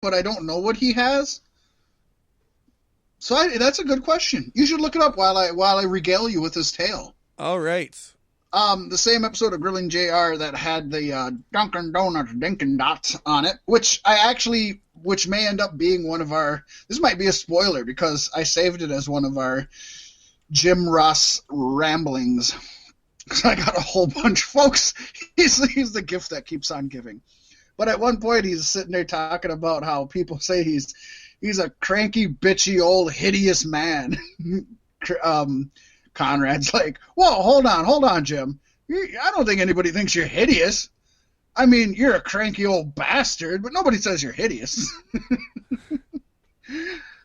but I don't know what he has. So that's a good question. You should look it up while I regale you with his tale. All right. The same episode of Grilling JR that had the Dunkin' Donuts Dinkin' Dots on it, which may end up being one of our. This might be a spoiler because I saved it as one of our Jim Ross ramblings. Because I got a whole bunch, folks. He's the gift that keeps on giving. But at one point, he's sitting there talking about how people say he's a cranky, bitchy, old, hideous man. Conrad's like, whoa, hold on, Jim. I don't think anybody thinks you're hideous. I mean, you're a cranky old bastard, but nobody says you're hideous.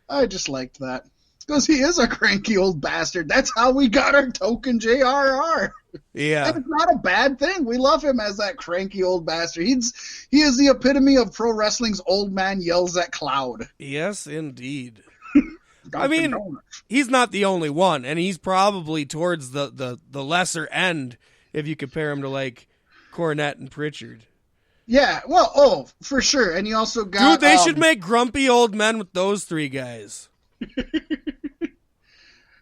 I just liked that. Because he is a cranky old bastard. That's how we got our token JRR. Yeah. And it's not a bad thing. We love him as that cranky old bastard. He is the epitome of pro wrestling's old man yells at cloud. Yes, indeed. I mean, he's not the only one, and he's probably towards the lesser end if you compare him to, like, Cornette and Pritchard. Yeah, well, for sure. And you also got... Dude, they should make grumpy old men with those three guys.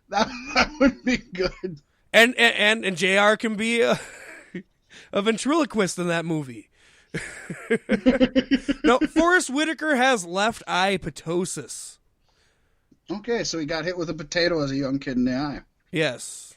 that would be good. And JR can be a ventriloquist in that movie. No, Forrest Whitaker has left eye ptosis. Okay, so he got hit with a potato as a young kid in the eye. Yes.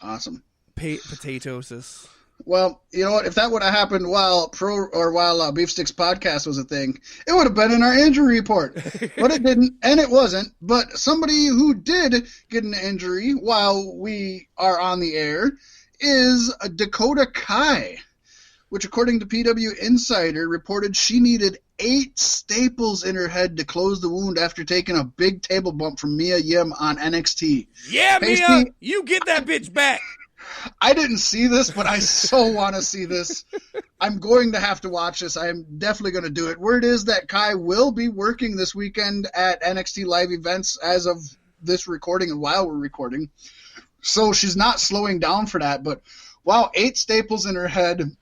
Awesome. Potatosis. Well, you know what? If that would have happened while Beef Sticks podcast was a thing, it would have been in our injury report. But it didn't, and it wasn't. But somebody who did get an injury while we are on the air is Dakota Kai, which, according to PW Insider, reported she needed 8 staples in her head to close the wound after taking a big table bump from Mia Yim on NXT. Yeah, Pasty, Mia, you get that bitch back. I didn't see this, but I so want to see this. I'm going to have to watch this. I'm definitely going to do it. Word is that Kai will be working this weekend at NXT live events as of this recording and while we're recording. So she's not slowing down for that. But wow, 8 staples in her head.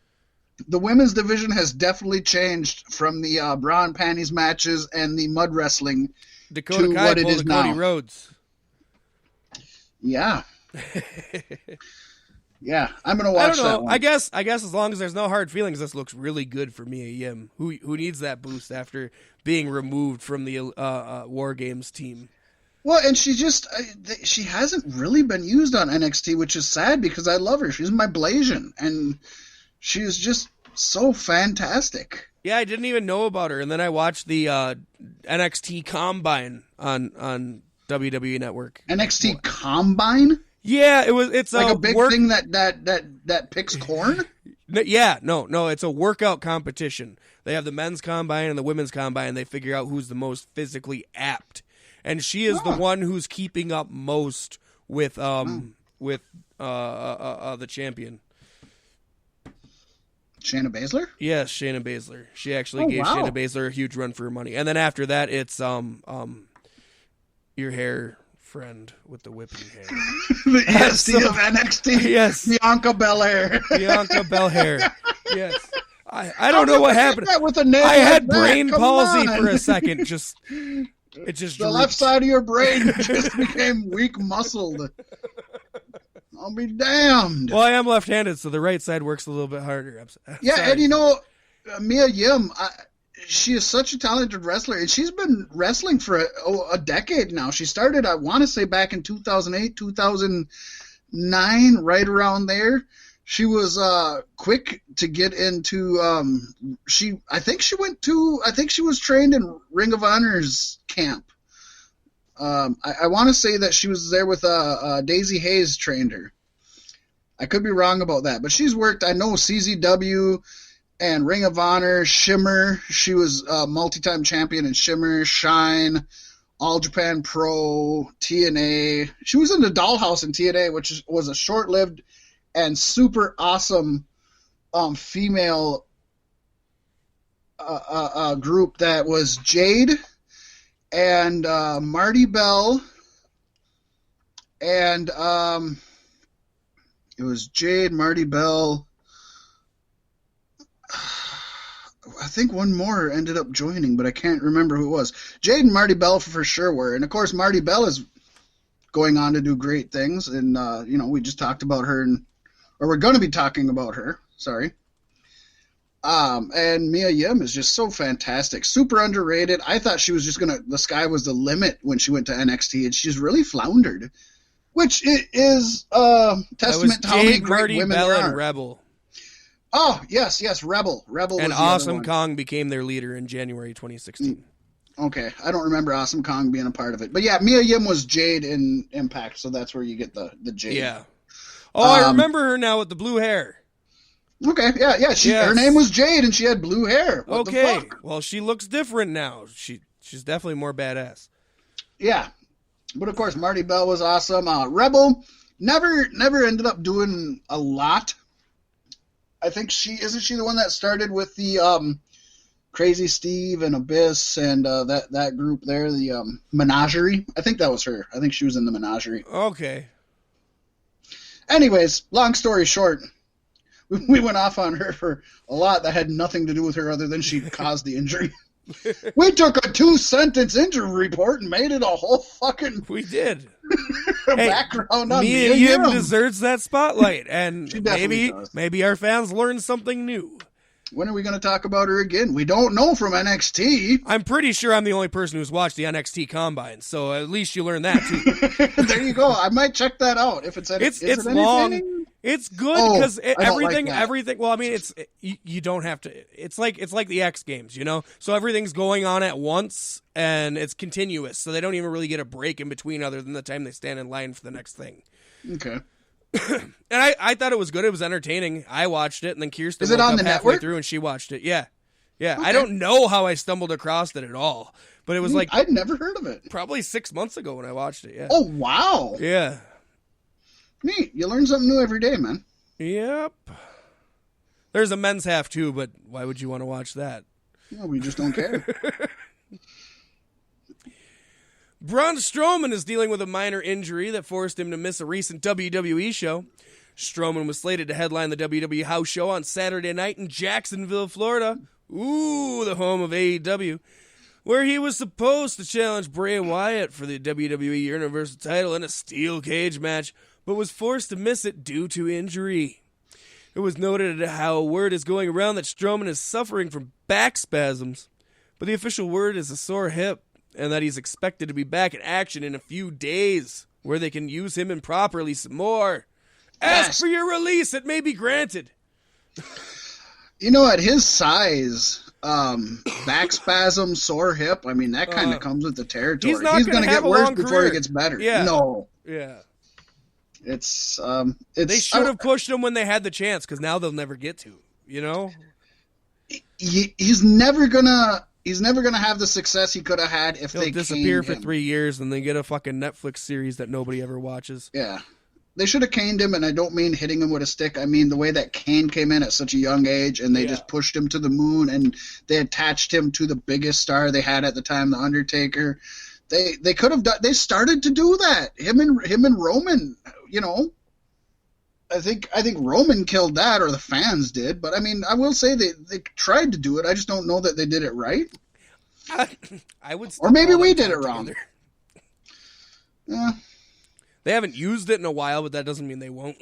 The women's division has definitely changed from the bra and panties matches and the mud wrestling Dakota to Kai what it is now. Cody Rhodes. Yeah. Yeah, I'm gonna watch that. I don't know. One. I guess as long as there's no hard feelings, this looks really good for Mia Yim, who needs that boost after being removed from the War Games team. Well, and she hasn't really been used on NXT, which is sad because I love her. She's my Blasian, and she is just so fantastic. Yeah, I didn't even know about her, and then I watched the NXT Combine on WWE Network. NXT Combine? Yeah, it's like a big thing that picks corn? Yeah, no, it's a workout competition. They have the men's combine and the women's combine. They figure out who's the most physically apt, and she is the one who's keeping up most with the champion. Shayna Baszler? Yes, Shayna Baszler. She actually gave Shayna Baszler a huge run for her money, and then after that, it's your hair friend with the whipping hair. The EST of NXT. Yes. Bianca Belair. Bianca Belair. Yes. I don't know what happened. With a name I had like brain palsy on. for a second. It just the left side of your brain just became weak muscled. I'll be damned. Well, I am left-handed, so the right side works a little bit harder. Yeah, sorry. and you know, Mia Yim, she is such a talented wrestler, and she's been wrestling for a decade now. She started, I want to say, back in 2008, 2009, right around there. She was quick to get into. I think she was trained in Ring of Honor's camp. I want to say that she was there with Daisy Hayes trained her. I could be wrong about that, but she's worked. I know CZW. And Ring of Honor, Shimmer, she was a multi-time champion in Shimmer, Shine, All Japan Pro, TNA. She was in the Dollhouse in TNA, which was a short-lived and super awesome female group that was Jade and Marty Bell, and it was Jade, Marty Bell. I think one more ended up joining, but I can't remember who it was. Jade and Marty Bell for sure were. And, of course, Marty Bell is going on to do great things. And, we just talked about her, or we're going to be talking about her. Sorry. And Mia Yim is just so fantastic. Super underrated. I thought she was just the sky was the limit when she went to NXT, and she's really floundered. Which is testament to how many great Marty women Bell there are. and Rebel. Oh, yes, Rebel. Rebel and was the Awesome other Kong became their leader in January 2016. Okay, I don't remember Awesome Kong being a part of it. But yeah, Mia Yim was Jade in Impact, so that's where you get the Jade. Yeah. Oh, I remember her now with the blue hair. Okay, yeah. Her name was Jade, and she had blue hair. What the fuck? Well, she looks different now. She's definitely more badass. Yeah. But of course, Marty Bell was awesome. Rebel never ended up doing a lot. I think isn't she the one that started with the Crazy Steve and Abyss and that group there, the Menagerie. I think that was her. I think she was in the Menagerie. Okay. Anyways, long story short, we went off on her for a lot that had nothing to do with her other than she caused the injury. We took a 2-sentence injury report and made it a whole fucking we did background on Mia Yim deserves that spotlight, and maybe our fans learned something new. When are we going to talk about her again? We don't know from NXT. I'm pretty sure I'm the only person who's watched the NXT Combine, so at least you learned that too. There you go. I might check that out if it's it's long. It's good because everything. Well, I mean, you don't have to. It's like the X Games, So everything's going on at once and it's continuous. So they don't even really get a break in between, other than the time they stand in line for the next thing. Okay. And I thought it was good. It was entertaining. I watched it, and then Kirsten is it on the halfway network? Through, and she watched it. Yeah. Okay. I don't know how I stumbled across it at all, but it was like I'd never heard of it. Probably 6 months ago when I watched it. Yeah. Oh wow. Yeah. Neat. You learn something new every day, man. Yep. There's a men's half too, but why would you want to watch that? Well, we just don't care. Braun Strowman is dealing with a minor injury that forced him to miss a recent WWE show. Strowman was slated to headline the WWE house show on Saturday night in Jacksonville, Florida. Ooh, the home of AEW. Where he was supposed to challenge Bray Wyatt for the WWE Universal title in a steel cage match, but was forced to miss it due to injury. It was noted how word is going around that Strowman is suffering from back spasms, but the official word is a sore hip, and that he's expected to be back in action in a few days, where they can use him improperly some more. Ask for your release, it may be granted. At his size, back spasm, sore hip, I mean, that kind of comes with the territory. He's going to get worse before he gets better. Yeah. No. Yeah. It's they should have pushed him when they had the chance, because now they'll never get to, He's never gonna have the success he could have had if He'll disappear for 3 years and then get a fucking Netflix series that nobody ever watches. Yeah. They should have caned him, and I don't mean hitting him with a stick. I mean the way that Kane came in at such a young age, and they just pushed him to the moon, and they attached him to the biggest star they had at the time, The Undertaker. They could have done. They started to do that. Him and Roman, I think Roman killed that, or the fans did. But I mean, I will say they tried to do it. I just don't know that they did it right. I would, or maybe we did it wrong. Yeah. They haven't used it in a while, but that doesn't mean they won't.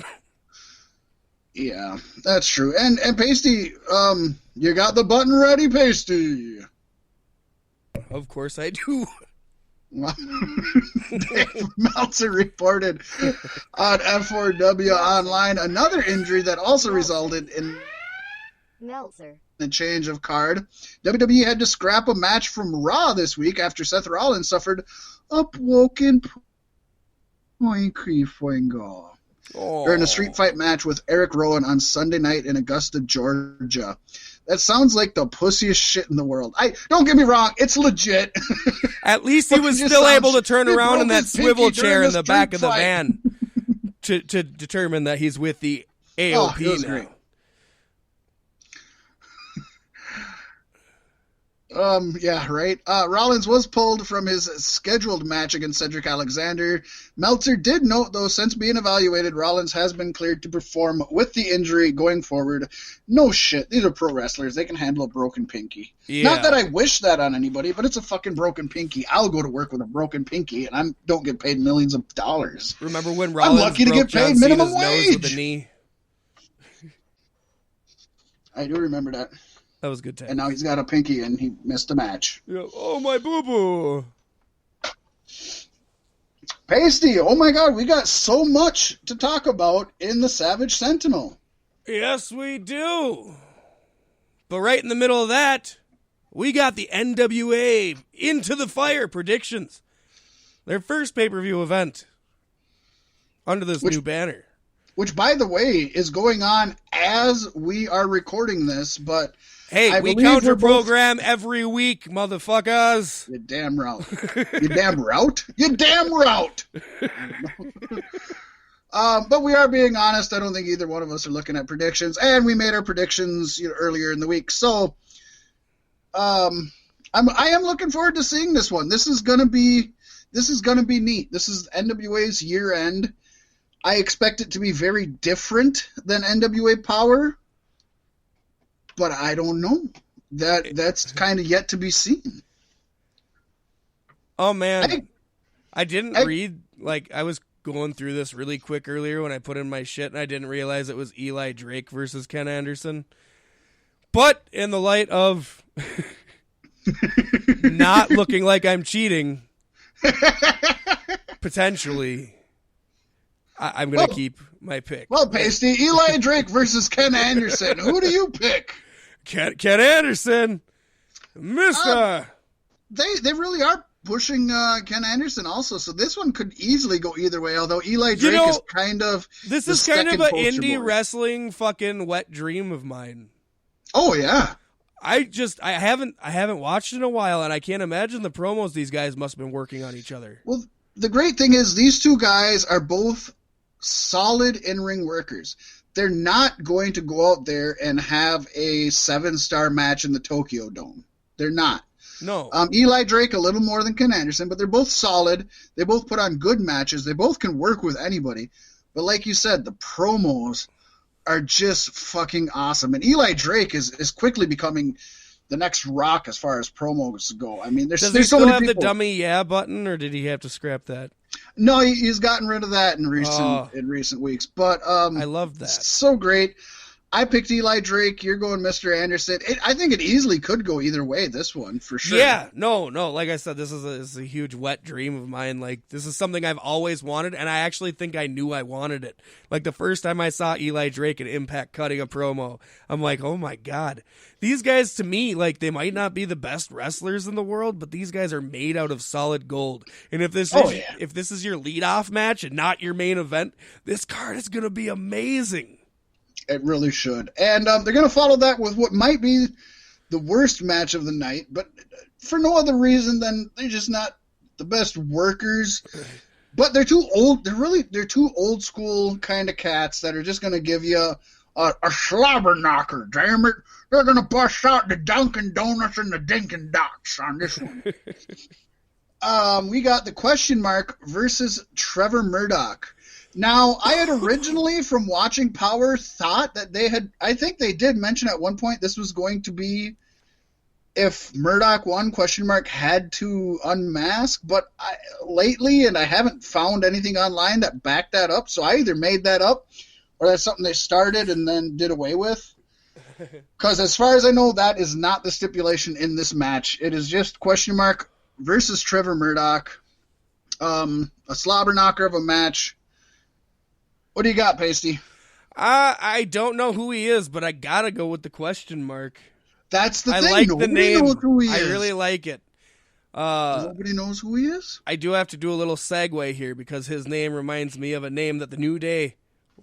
Yeah, that's true. And Pasty, you got the button ready, Pasty? Of course I do. Dave Meltzer reported on F4W Online another injury that also resulted in a change of card. WWE had to scrap a match from Raw this week after Seth Rollins suffered a broken finger during a street fight match with Eric Rowan on Sunday night in Augusta, Georgia. That sounds like the pussiest shit in the world. Don't get me wrong, it's legit. At least he was still able to turn around in that swivel chair in the back of the van to determine that he's with the AOP now. Great. Yeah, right. Rollins was pulled from his scheduled match against Cedric Alexander. Meltzer did note, though, since being evaluated, Rollins has been cleared to perform with the injury going forward. No shit. These are pro wrestlers. They can handle a broken pinky. Yeah. Not that I wish that on anybody, but it's a fucking broken pinky. I'll go to work with a broken pinky, and I don't get paid millions of dollars. Remember when Rollins I'm lucky to get paid John minimum Cena's nose with wage. the knee? I do remember that. That was good time. And now he's got a pinky, and he missed a match. Yeah. Oh, my boo-boo. Pasty, oh my god, we got so much to talk about in the Savage Sentinel. Yes, we do. But right in the middle of that, we got the NWA Into the Fire predictions. Their first pay-per-view event under this new banner. Which, by the way, is going on as we are recording this, but... Hey, we counter-program every week, motherfuckers. You damn route. You damn route? You damn route! But we are being honest. I don't think either one of us are looking at predictions, and we made our predictions earlier in the week. So, I am looking forward to seeing this one. This is gonna be neat. This is NWA's year end. I expect it to be very different than NWA Power, but I don't know. That's kind of yet to be seen. Oh man, I didn't read. Like, I was going through this really quick earlier when I put in my shit, and I didn't realize it was Eli Drake versus Ken Anderson. But in the light of not looking like I'm cheating, potentially, I'm going to keep my pick. Well, Pasty, Eli Drake versus Ken Anderson. Who do you pick? Ken Anderson. Mister. They really are pushing Ken Anderson also, so this one could easily go either way, although Eli Drake is kind of this is kind of an indie wrestling fucking wet dream of mine. Oh yeah. I haven't watched in a while, and I can't imagine the promos these guys must have been working on each other. Well, the great thing is these two guys are both solid in-ring workers. They're not going to go out there and have a 7-star match in the Tokyo Dome. They're not. No. Eli Drake a little more than Ken Anderson, but they're both solid. They both put on good matches. They both can work with anybody. But like you said, the promos are just fucking awesome. And Eli Drake is quickly becoming the next Rock as far as promos go. I mean, there's Does he so still many have people. the dummy yeah button, or did he have to scrap that? No, he's gotten rid of that in recent weeks. But I love that. So great. I picked Eli Drake. You're going Mr. Anderson. I think it easily could go either way, this one, for sure. Yeah, no. Like I said, this is a huge wet dream of mine. Like, this is something I've always wanted, and I actually think I knew I wanted it. Like, the first time I saw Eli Drake at Impact cutting a promo, I'm like, oh my God. These guys, to me, like, they might not be the best wrestlers in the world, but these guys are made out of solid gold. And if this is your lead-off match and not your main event, this card is going to be amazing. It really should. And they're going to follow that with what might be the worst match of the night, but for no other reason than they're just not the best workers. But they're too old. They're too old school kind of cats that are just going to give you a slobber knocker, damn it. They're going to bust out the Dunkin' Donuts and the Dinkin' Dots on this one. We got the Question Mark versus Trevor Murdoch. Now, I had originally, from watching Power, thought that I think they did mention at one point this was going to be if Murdoch won, Question Mark had to unmask, but lately, and I haven't found anything online that backed that up, so I either made that up or that's something they started and then did away with. Because as far as I know, that is not the stipulation in this match. It is just Question Mark versus Trevor Murdoch. A slobber knocker of a match. What do you got, Pasty? I don't know who he is, but I gotta go with the Question Mark. That's the thing. I like Nobody the name. knows who he is. I really like it. Nobody knows who he is? I do have to do a little segue here because his name reminds me of a name that the New Day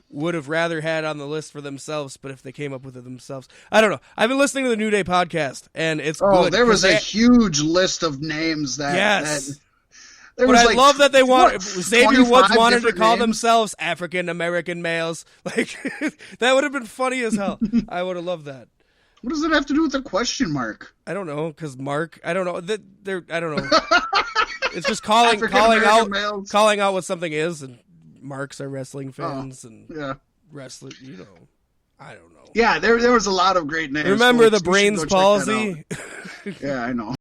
would have rather had on the list for themselves, but if they came up with it themselves. I don't know. I've been listening to the New Day podcast, and it's good. Oh, there was a huge list of names that... Yes. But I love that they want Xavier Woods wanted to call themselves African American males. Like that would have been funny as hell. I would have loved that. What does it have to do with a question mark? I don't know, because Mark. I don't know. I don't know. It's just calling out what something is, and Marks are wrestling fans and wrestling. You know, I don't know. Yeah, there was a lot of great names. Remember the brains palsy? Yeah, I know.